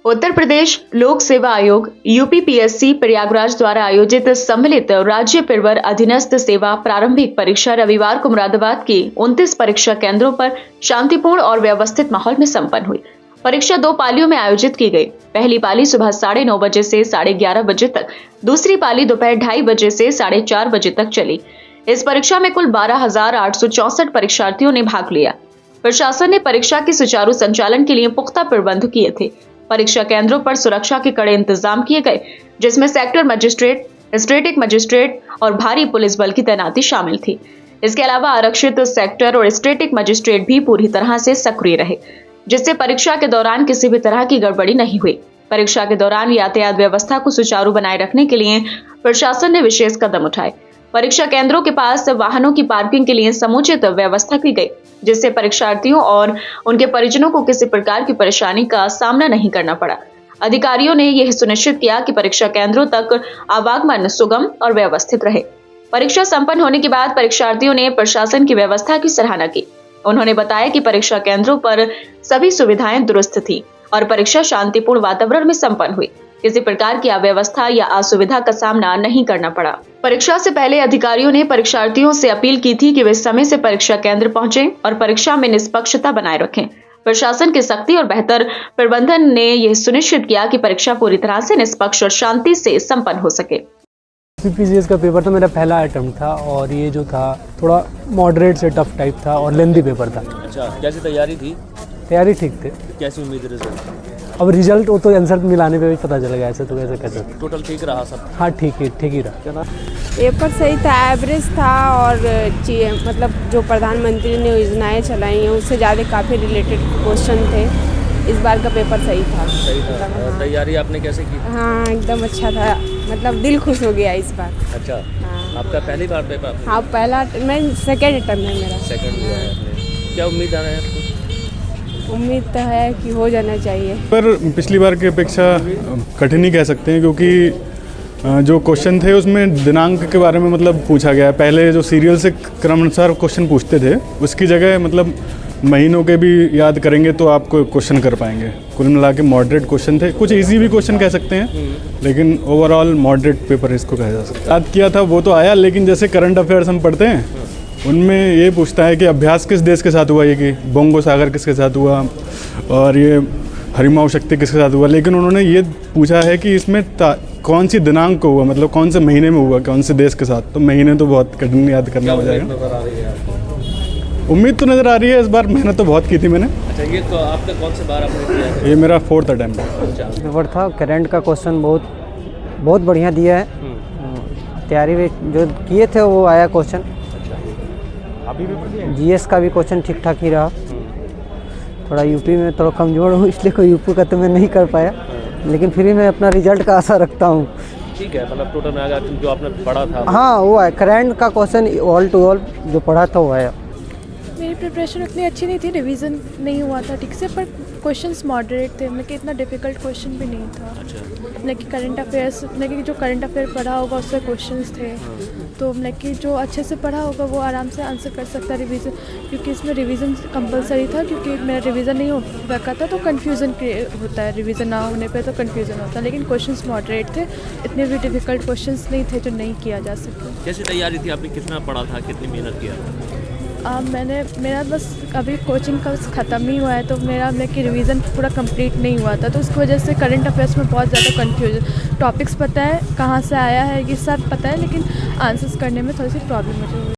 उत्तर प्रदेश लोक सेवा आयोग यूपीपीएससी प्रयागराज द्वारा आयोजित सम्मिलित राज्य पेशेवर अधीनस्थ सेवा प्रारंभिक परीक्षा रविवार को मुरादाबाद के 29 परीक्षा केंद्रों पर शांतिपूर्ण और व्यवस्थित माहौल में संपन्न हुई। परीक्षा 2 पालियों में आयोजित की गई। पहली पाली सुबह 9:30 बजे से 11:30 बजे तक, दूसरी पाली दोपहर 2:30 बजे से 4:30 बजे तक चली। इस परीक्षा में कुल 12,864 परीक्षार्थियों ने भाग लिया। प्रशासन ने परीक्षा के सुचारू संचालन के लिए पुख्ता प्रबंध किए थे। परीक्षा केंद्रों पर सुरक्षा के कड़े इंतजाम किए गए, जिसमें सेक्टर मजिस्ट्रेट, स्टेटिक मजिस्ट्रेट और भारी पुलिस बल की तैनाती शामिल थी। इसके अलावा आरक्षित सेक्टर और स्टेटिक मजिस्ट्रेट भी पूरी तरह से सक्रिय रहे, जिससे परीक्षा के दौरान किसी भी तरह की गड़बड़ी नहीं हुई। परीक्षा के दौरान यातायात व्यवस्था को सुचारू बनाए रखने के लिए प्रशासन ने विशेष कदम उठाए। परीक्षा केंद्रों के पास वाहनों की पार्किंग के लिए समुचित व्यवस्था की गई, जिससे परीक्षार्थियों और उनके परिजनों को किसी प्रकार की परेशानी का सामना नहीं करना पड़ा। अधिकारियों ने यह सुनिश्चित किया कि परीक्षा केंद्रों तक आवागमन सुगम और व्यवस्थित रहे। परीक्षा संपन्न होने के बाद परीक्षार्थियों ने प्रशासन की व्यवस्था की सराहना की। उन्होंने बताया कि परीक्षा केंद्रों पर सभी सुविधाएं दुरुस्त थी और परीक्षा शांतिपूर्ण वातावरण में संपन्न हुई। किसी प्रकार की अव्यवस्था या असुविधा का सामना नहीं करना पड़ा। परीक्षा से पहले अधिकारियों ने परीक्षार्थियों से अपील की थी कि वे समय से परीक्षा केंद्र पहुंचें और परीक्षा में निष्पक्षता बनाए रखें। प्रशासन की सख्ती और बेहतर प्रबंधन ने यह सुनिश्चित किया कि परीक्षा पूरी तरह से निष्पक्ष और शांति से संपन्न हो सके। यूपीपीसीएस का पेपर तो मेरा पहला अटेम्प्ट था और ये जो था थोड़ा मॉडरेट से टफ टाइप था और लेंथी पेपर था। अच्छा, कैसी तैयारी थी? तैयारी ठीक थी। कैसी उम्मीद है रिजल्ट? अब रिजल्ट वो तो आंसर मिलाने पे भी पता चलेगा, ऐसे तो कैसे कैसे। टोटल ठीक रहा सब? हाँ, ठीक ही रहा। पेपर सही था, एवरेज था और मतलब जो प्रधानमंत्री ने योजनाएं चलाई हैं उससे ज़्यादा काफ़ी रिलेटेड क्वेश्चन थे। इस बार का पेपर सही था। सही था। हाँ। तैयारी आपने कैसे की? हाँ, एकदम अच्छा था, मतलब दिल खुश हो गया इस बार। अच्छा। हाँ। आपका पहली बार पेपर? हाँ, पहला मैं सेकेंड अटेम्प्ट है मेरा। सेकंड हुआ है आपने। क्या उम्मीद आ रहा है आपको? उम्मीद तो है कि हो जाना चाहिए। पर पिछली बार की अपेक्षा कठिन ही कह सकते हैं, क्योंकि जो क्वेश्चन थे उसमें दिनांक के बारे में मतलब पूछा गया है। पहले जो सीरियल से क्रमानुसार क्वेश्चन पूछते थे उसकी जगह मतलब महीनों के भी याद करेंगे तो आप क्वेश्चन कर पाएंगे। कुल मिला के मॉडरेट क्वेश्चन थे, कुछ इजी भी क्वेश्चन कह सकते हैं, लेकिन ओवरऑल मॉडरेट पेपर इसको कहा जा सकता है। याद किया था वो तो आया, लेकिन जैसे करंट अफेयर्स हम पढ़ते हैं उनमें ये पूछता है कि अभ्यास किस देश के साथ हुआ, ये कि बोंगो सागर किसके साथ हुआ और ये हरिमाऊ शक्ति किसके साथ हुआ। लेकिन उन्होंने ये पूछा है कि इसमें कौन सी दिनांक को हुआ, मतलब कौन से महीने में हुआ, कौन से देश के साथ। तो महीने तो बहुत कठिन याद करना हो जाएगा। उम्मीद तो नज़र आ रही है, इस बार मेहनत तो बहुत की थी मैंने। अच्छा, ये तो आपका कौन से बार आपने किया है? ये मेरा 4th अटेम्प्ट है। अच्छा। पेपर था, करंट का क्वेश्चन बहुत बढ़िया दिया है। तैयारी भी जो किए थे वो आया क्वेश्चन। अभी पेपर जीएस का भी क्वेश्चन ठीक ठाक ही रहा। थोड़ा यूपी में थोड़ा कमज़ोर हूँ, इसलिए कोई यूपी का तो मैं नहीं कर पाया, लेकिन फिर भी मैं अपना रिजल्ट का आशा रखता हूँ। ठीक है, मतलब टोटल में आगा जो आपने पढ़ा था। हाँ, वो है करंट का क्वेश्चन ऑल टू ऑल जो पढ़ा था वो आया। मेरी प्रिपरेशन उतनी अच्छी नहीं थी, रिवीजन नहीं हुआ था ठीक से, पर क्वेश्चंस मॉडरेट थे। मतलब कि इतना डिफ़िकल्ट क्वेश्चन भी नहीं था। अच्छा। मतलब कि करंट अफेयर्स, मतलब कि जो करंट अफेयर पढ़ा होगा उससे क्वेश्चंस थे, तो मतलब कि जो अच्छे से पढ़ा होगा वो आराम से आंसर कर सकता है रिवीजन, क्योंकि इसमें रिवीजन कंपलसरी था। क्योंकि मेरा रिवीजन नहीं हो रखा था तो कन्फ्यूज़न होता है, रिवीजन ना होने पर तो कन्फ्यूज़न होता है। लेकिन क्वेश्चंस मॉडरेट थे, इतने भी डिफ़िकल्ट क्वेश्चंस नहीं थे जो नहीं किया जा सके। कैसी तैयारी थी आपने? कितना पढ़ा था, कितनी मेहनत किया? मेरा बस अभी कोचिंग का ख़त्म ही हुआ है, तो मेरा मतलब कि रिवीजन पूरा कंप्लीट नहीं हुआ था, तो उसकी वजह से करंट अफेयर्स में बहुत ज़्यादा कन्फ्यूजन। टॉपिक्स पता है कहाँ से आया है, ये सब पता है, लेकिन आंसर्स करने में थोड़ी सी प्रॉब्लम मुझे हुई।